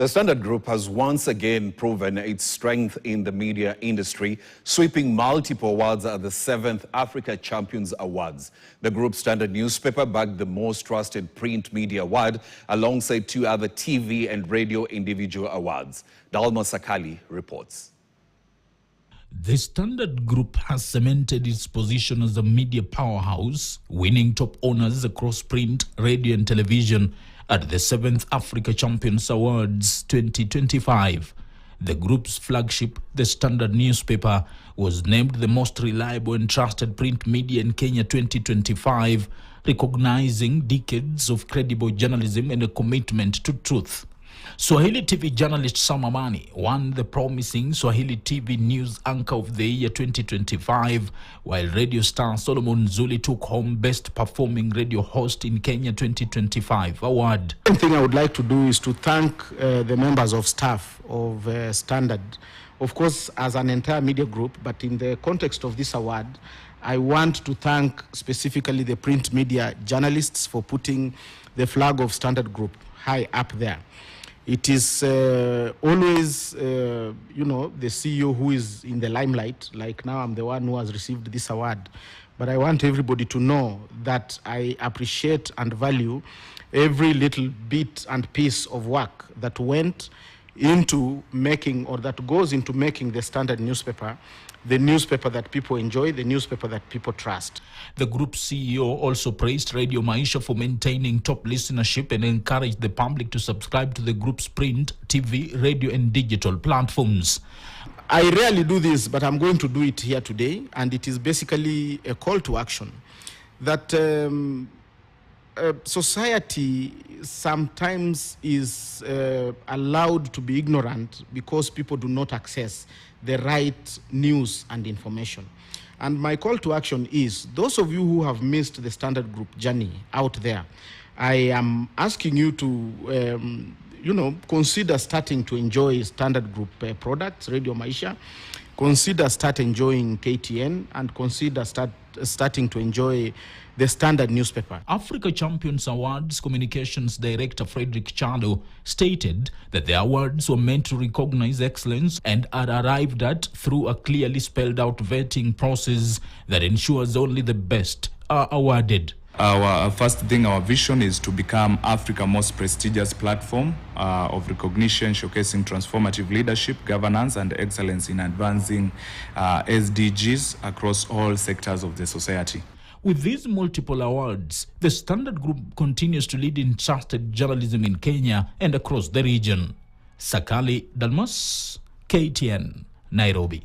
The Standard Group has once again proven its strength in the media industry, sweeping multiple awards at the 7th Africa Champions Awards. The Group Standard newspaper bagged the most trusted print media award alongside two other TV and radio individual awards. Dalma Sakali reports. The Standard Group has cemented its position as a media powerhouse, winning top honors across print, radio and television at the 7th Africa Champions Awards 2025. The group's flagship, the Standard newspaper, was named the most reliable and trusted print media in Kenya 2025, recognizing decades of credible journalism and a commitment to truth. Swahili TV journalist Sam Amani won the promising Swahili TV News Anchor of the Year 2025, while radio star Solomon Zuli took home Best Performing Radio Host in Kenya 2025 award. One thing I would like to do is to thank the members of staff of Standard, of course, as an entire media group, but in the context of this award, I want to thank specifically the print media journalists for putting the flag of Standard Group high up there. It is always, the CEO who is in the limelight. Like now, I'm the one who has received this award. But I want everybody to know that I appreciate and value every little bit and piece of work that went into making, or that goes into making, the Standard newspaper, the newspaper that people enjoy, the newspaper that people trust. The group's CEO also praised Radio Maisha for maintaining top listenership and encouraged the public to subscribe to the group's print, TV, radio and digital platforms. I rarely do this, but I'm going to do it here today, and it is basically a call to action that society sometimes is allowed to be ignorant because people do not access the right news and information. And my call to action is, those of you who have missed the Standard Group journey out there, I am asking you to, consider starting to enjoy Standard Group products, Radio Maisha, consider start enjoying KTN, and consider starting to enjoy the Standard newspaper. Africa Champions Awards Communications Director Frederick Chalo stated that the awards were meant to recognize excellence and are arrived at through a clearly spelled out vetting process that ensures only the best are awarded. Our first thing, our vision is to become Africa's most prestigious platform of recognition, showcasing transformative leadership, governance, and excellence in advancing SDGs across all sectors of the society. With these multiple awards, the Standard Group continues to lead in trusted journalism in Kenya and across the region. Sakali Dalmas, KTN, Nairobi.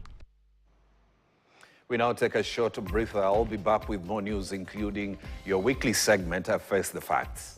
We now take a short breather. I'll be back with more news, including your weekly segment, Face the Facts.